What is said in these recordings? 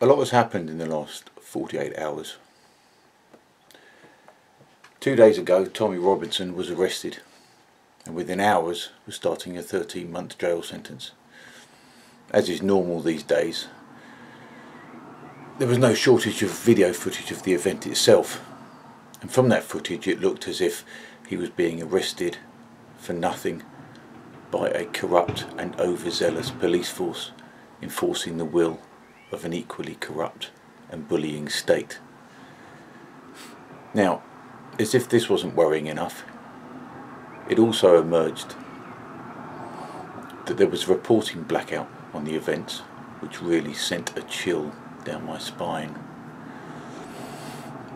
A lot has happened in the last 48 hours. 2 days ago, Tommy Robinson was arrested and within hours was starting a 13-month jail sentence. As is normal these days, there was no shortage of video footage of the event itself, and from that footage it looked as if he was being arrested for nothing by a corrupt and overzealous police force enforcing the will of an equally corrupt and bullying state. Now, as if this wasn't worrying enough, it also emerged that there was a reporting blackout on the events, which really sent a chill down my spine.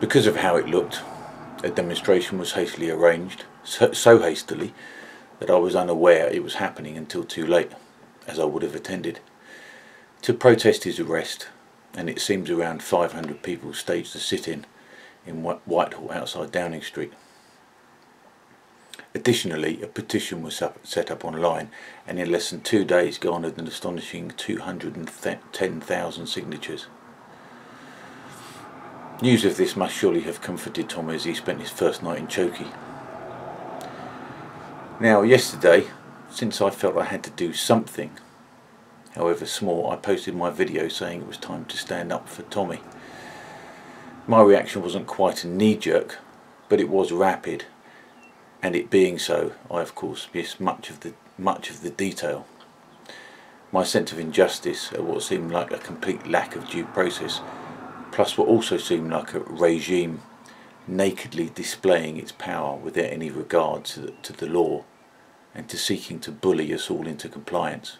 Because of how it looked, a demonstration was hastily arranged, so hastily that I was unaware it was happening until too late, as I would have attended, to protest his arrest, and it seems around 500 people staged a sit-in in Whitehall outside Downing Street. Additionally, a petition was set up online and in less than 2 days garnered an astonishing 210,000 signatures. News of this must surely have comforted Tommy as he spent his first night in Chokey. Now, yesterday, since I felt I had to do something, however small, I posted my video saying it was time to stand up for Tommy. My reaction wasn't quite a knee-jerk, but it was rapid, and it being so, I of course missed much of the detail. My sense of injustice at what seemed like a complete lack of due process, plus what also seemed like a regime nakedly displaying its power without any regard to the law and to seeking to bully us all into compliance,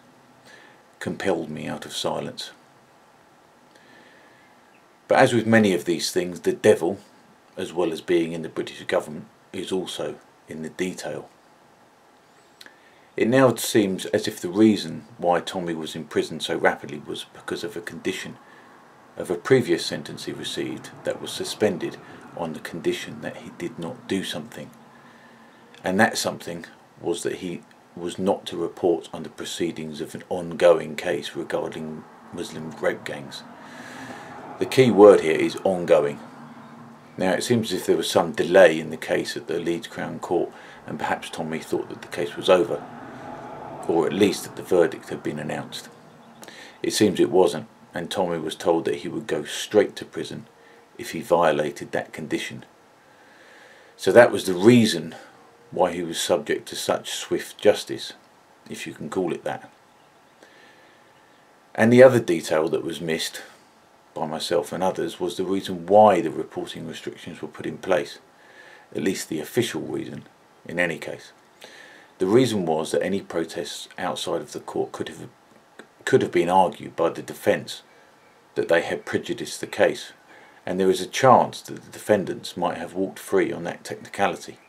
compelled me out of silence. But as with many of these things, the devil, as well as being in the British government, is also in the detail. It now seems as if the reason why Tommy was imprisoned so rapidly was because of a condition of a previous sentence he received that was suspended on the condition that he did not do something, and that something was that he was not to report on the proceedings of an ongoing case regarding Muslim rape gangs. The key word here is ongoing. Now, it seems as if there was some delay in the case at the Leeds Crown Court, and perhaps Tommy thought that the case was over, or at least that the verdict had been announced. It seems it wasn't, and Tommy was told that he would go straight to prison if he violated that condition. So that was the reason why he was subject to such swift justice, if you can call it that. And the other detail that was missed by myself and others was the reason why the reporting restrictions were put in place, at least the official reason in any case. The reason was that any protests outside of the court could have been argued by the defence that they had prejudiced the case, and there is a chance that the defendants might have walked free on that technicality.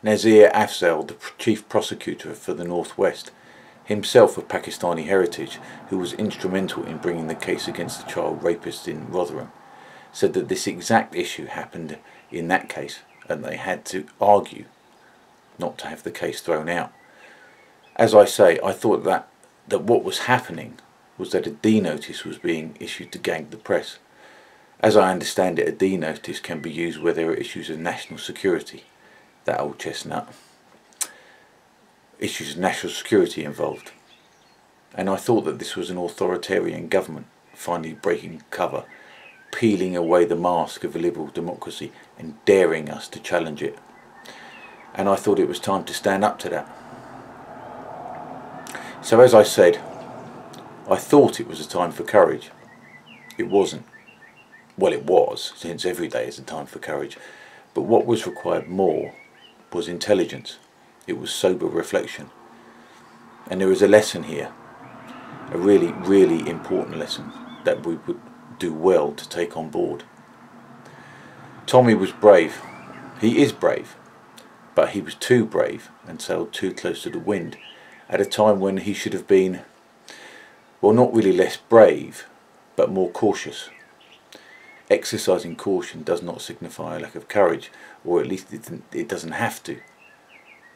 Nazir Afzal, the chief prosecutor for the North West, himself of Pakistani heritage, who was instrumental in bringing the case against the child rapist in Rotherham, said that this exact issue happened in that case and they had to argue not to have the case thrown out. As I say, I thought that what was happening was that a D notice was being issued to gag the press. As I understand it, a D notice can be used where there are issues of national security. That old chestnut. Issues of national security involved. And I thought that this was an authoritarian government finally breaking cover, peeling away the mask of a liberal democracy and daring us to challenge it. And I thought it was time to stand up to that. So as I said, I thought it was a time for courage. It wasn't. Well, it was, since every day is a time for courage. But what was required more was intelligence. It was sober reflection. And there is a lesson here, a really, really important lesson that we would do well to take on board. Tommy was brave. He is brave. But he was too brave and sailed too close to the wind at a time when he should have been, well, not really less brave, but more cautious. Exercising caution does not signify a lack of courage, or at least it doesn't have to.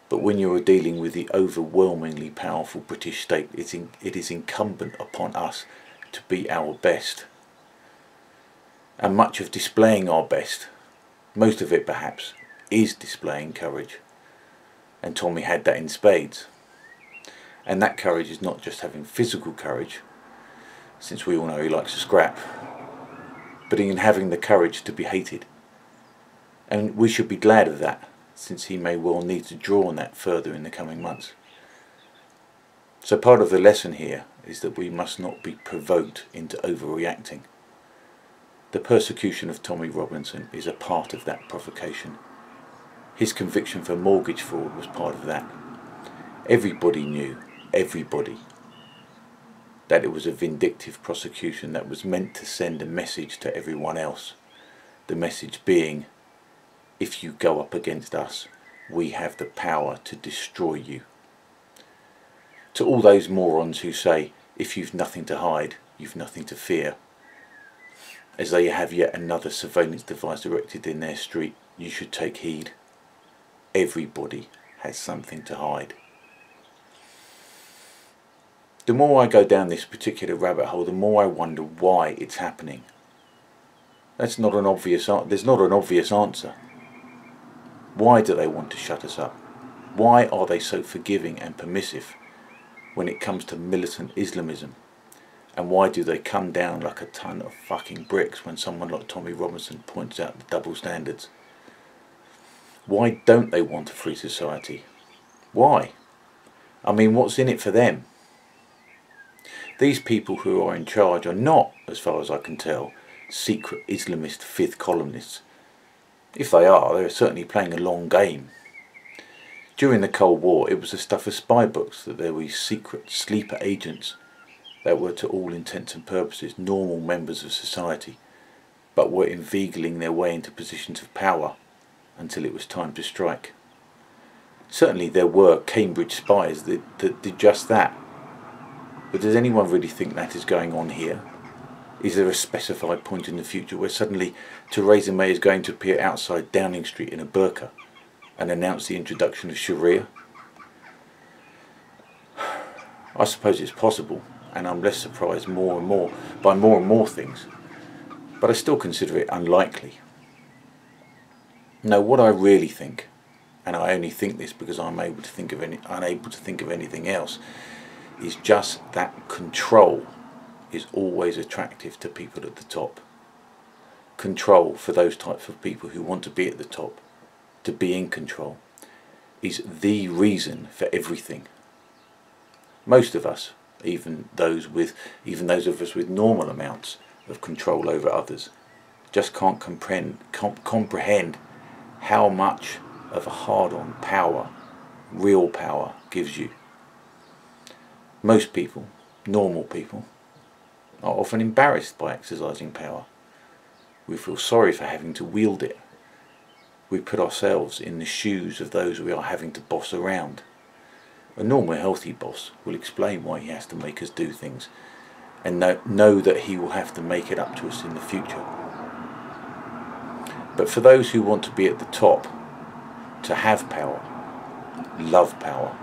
But when you are dealing with the overwhelmingly powerful British state, it is incumbent upon us to be our best. And much of displaying our best, most of it perhaps, is displaying courage. And Tommy had that in spades. And that courage is not just having physical courage, since we all know he likes to scrap, but in having the courage to be hated. And we should be glad of that, since he may well need to draw on that further in the coming months. So part of the lesson here is that we must not be provoked into overreacting. The persecution of Tommy Robinson is a part of that provocation. His conviction for mortgage fraud was part of that. Everybody knew, everybody, that it was a vindictive prosecution that was meant to send a message to everyone else. The message being, if you go up against us, we have the power to destroy you. To all those morons who say, if you've nothing to hide, you've nothing to fear, as they have yet another surveillance device erected in their street, you should take heed. Everybody has something to hide. The more I go down this particular rabbit hole, the more I wonder why it's happening. There's not an obvious answer. Why do they want to shut us up? Why are they so forgiving and permissive when it comes to militant Islamism? And why do they come down like a ton of fucking bricks when someone like Tommy Robinson points out the double standards? Why don't they want a free society? Why? I mean, what's in it for them? These people who are in charge are not, as far as I can tell, secret Islamist fifth columnists. If they are, they're certainly playing a long game. During the Cold War, it was the stuff of spy books that there were secret sleeper agents that were to all intents and purposes normal members of society, but were inveigling their way into positions of power until it was time to strike. Certainly there were Cambridge spies that did just that. But does anyone really think that is going on here? Is there a specified point in the future where suddenly Theresa May is going to appear outside Downing Street in a burqa and announce the introduction of Sharia? I suppose it's possible, and I'm less surprised by more and more things, but I still consider it unlikely. No, what I really think, and I only think this because I'm unable to think of anything else, is just that control is always attractive to people at the top. Control, for those types of people who want to be at the top, to be in control, is the reason for everything. Most of us, even those of us with normal amounts of control over others, just can't comprehend how much of a hard-on power, real power, gives you. Most people, normal people, are often embarrassed by exercising power. We feel sorry for having to wield it. We put ourselves in the shoes of those we are having to boss around. A normal healthy boss will explain why he has to make us do things and know that he will have to make it up to us in the future. But for those who want to be at the top, to have power, love power.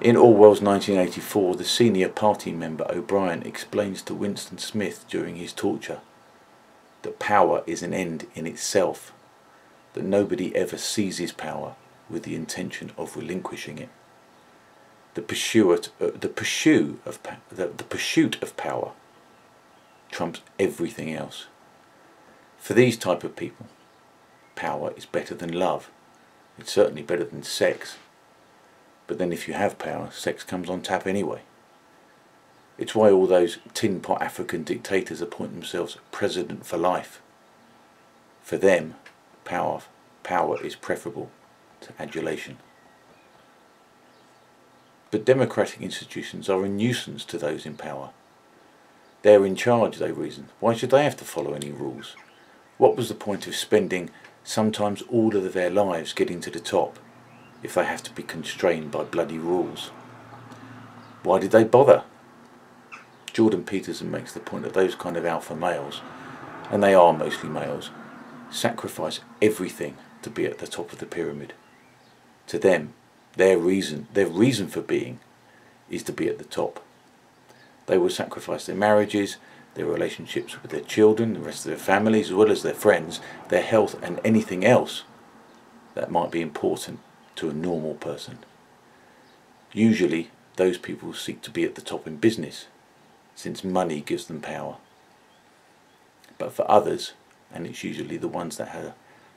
In Orwell's 1984, the senior party member O'Brien explains to Winston Smith during his torture that power is an end in itself, that nobody ever seizes power with the intention of relinquishing it. The pursuit of power trumps everything else. For these type of people, power is better than love. It's certainly better than sex. But then if you have power, sex comes on tap anyway. It's why all those tin pot African dictators appoint themselves president for life. For them, power is preferable to adulation. But democratic institutions are a nuisance to those in power. They're in charge, they reason. Why should they have to follow any rules? What was the point of spending sometimes all of their lives getting to the top if they have to be constrained by bloody rules? Why did they bother? Jordan Peterson makes the point that those kind of alpha males, and they are mostly males, sacrifice everything to be at the top of the pyramid. To them, their reason for being is to be at the top. They will sacrifice their marriages, their relationships with their children, the rest of their families, as well as their friends, their health and anything else that might be important to a normal person. Usually those people seek to be at the top in business, since money gives them power. But for others, and it's usually the ones that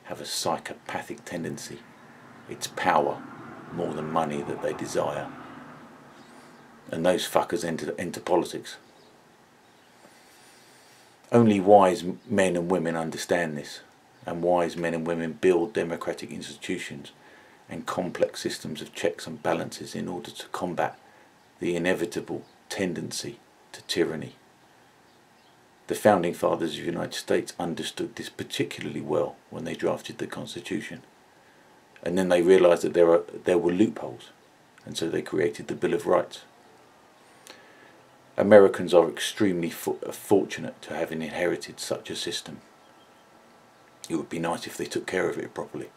have a psychopathic tendency, it's power more than money that they desire. And those fuckers enter politics. Only wise men and women understand this, and wise men and women build democratic institutions and complex systems of checks and balances in order to combat the inevitable tendency to tyranny. The founding fathers of the United States understood this particularly well when they drafted the Constitution, and then they realised that there were loopholes, and so they created the Bill of Rights. Americans are extremely fortunate to have inherited such a system. It would be nice if they took care of it properly.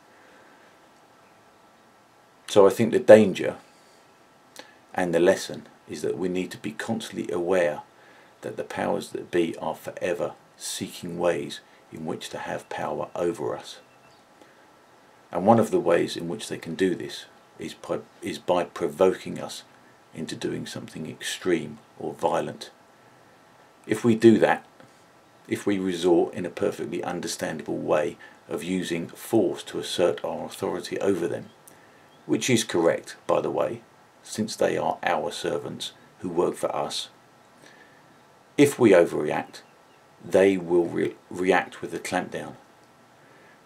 So I think the danger and the lesson is that we need to be constantly aware that the powers that be are forever seeking ways in which to have power over us. And one of the ways in which they can do this is by provoking us into doing something extreme or violent. If we do that, if we resort in a perfectly understandable way of using force to assert our authority over them, which is correct, by the way, since they are our servants who work for us, if we overreact, they will react with a clampdown.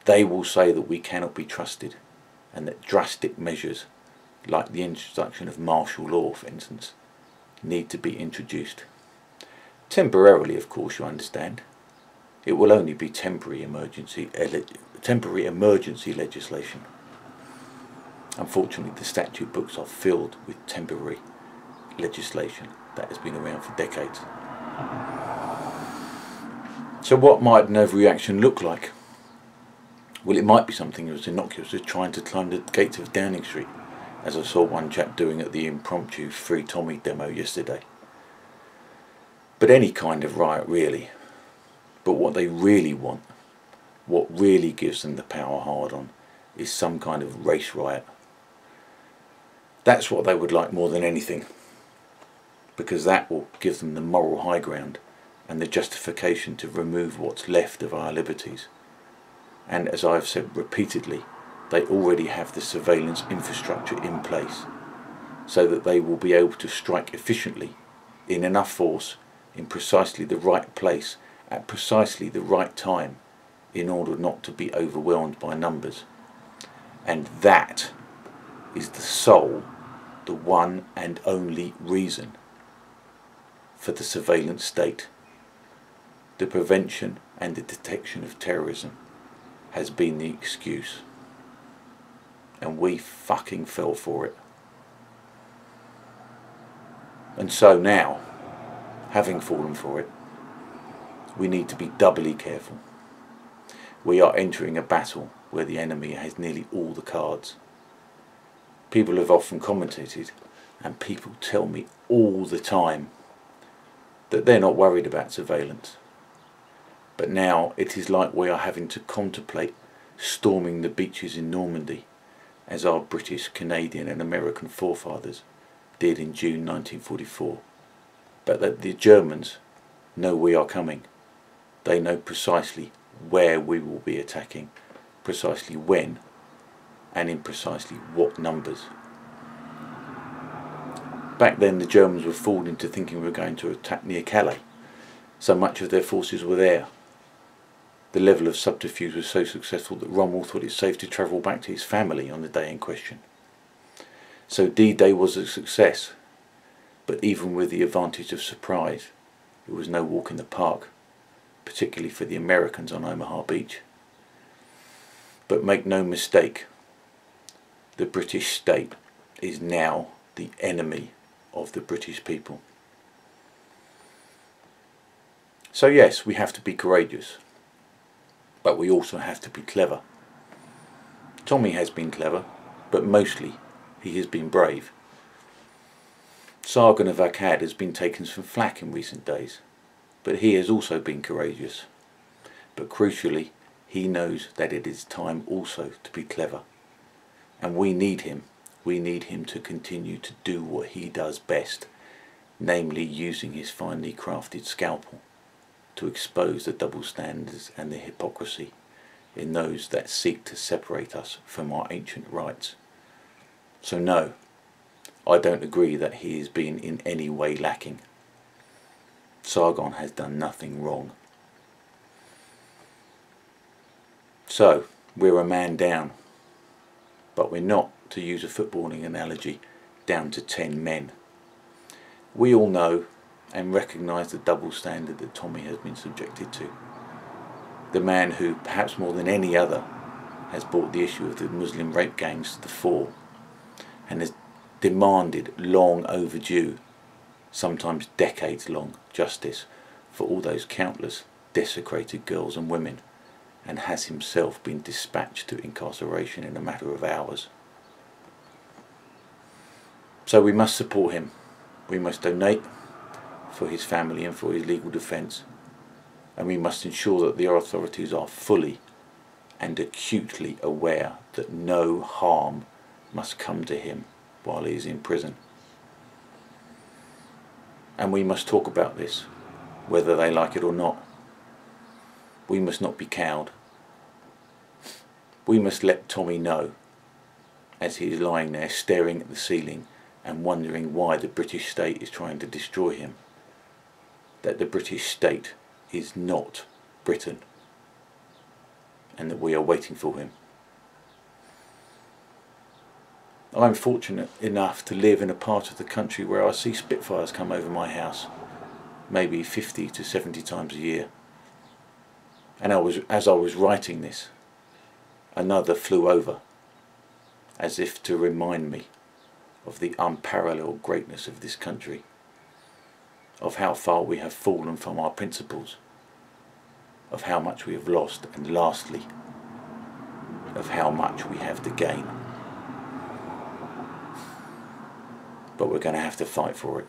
They will say that we cannot be trusted, and that drastic measures, like the introduction of martial law, for instance, need to be introduced. Temporarily, of course, you understand. It will only be temporary emergency legislation. Unfortunately, the statute books are filled with temporary legislation that has been around for decades. So what might an overreaction look like? Well, it might be something as innocuous as trying to climb the gates of Downing Street, as I saw one chap doing at the impromptu Free Tommy demo yesterday. But any kind of riot, really. But what they really want, what really gives them the power hard on, is some kind of race riot. That's what they would like more than anything, because that will give them the moral high ground and the justification to remove what's left of our liberties. And as I've said repeatedly, they already have the surveillance infrastructure in place, so that they will be able to strike efficiently, in enough force, in precisely the right place, at precisely the right time, in order not to be overwhelmed by numbers. And that is the sole, the one and only reason for the surveillance state. The prevention and the detection of terrorism has been the excuse, and we fucking fell for it. And so now, having fallen for it, we need to be doubly careful. We are entering a battle where the enemy has nearly all the cards. People have often commentated, and people tell me all the time, that they're not worried about surveillance. But now it is like we are having to contemplate storming the beaches in Normandy, as our British, Canadian and American forefathers did in June 1944. But that the Germans know we are coming. They know precisely where we will be attacking, precisely when, and in precisely what numbers. Back then the Germans were fooled into thinking we were going to attack near Calais. So much of their forces were there. The level of subterfuge was so successful that Rommel thought it safe to travel back to his family on the day in question. So D-Day was a success, but even with the advantage of surprise, it was no walk in the park, particularly for the Americans on Omaha Beach. But make no mistake, the British state is now the enemy of the British people. So yes, we have to be courageous, but we also have to be clever. Tommy has been clever, but mostly he has been brave. Sargon of Akkad has been taking some flack in recent days, but he has also been courageous. But crucially, he knows that it is time also to be clever. And we need him. We need him to continue to do what he does best, namely using his finely crafted scalpel to expose the double standards and the hypocrisy in those that seek to separate us from our ancient rights. So no, I don't agree that he has been in any way lacking. Sargon has done nothing wrong. So, we're a man down, but we're not, to use a footballing analogy, down to 10 men. We all know and recognise the double standard that Tommy has been subjected to. The man who, perhaps more than any other, has brought the issue of the Muslim rape gangs to the fore and has demanded long overdue, sometimes decades long, justice for all those countless desecrated girls and women, and has himself been dispatched to incarceration in a matter of hours. So we must support him. We must donate for his family and for his legal defence, and we must ensure that the authorities are fully and acutely aware that no harm must come to him while he is in prison. And we must talk about this, whether they like it or not. We must not be cowed. We must let Tommy know, as he is lying there staring at the ceiling and wondering why the British state is trying to destroy him, that the British state is not Britain, and that we are waiting for him. I'm fortunate enough to live in a part of the country where I see Spitfires come over my house, maybe 50 to 70 times a year. And as I was writing this, another flew over, as if to remind me of the unparalleled greatness of this country, of how far we have fallen from our principles, of how much we have lost, and lastly, of how much we have to gain. But we're going to have to fight for it.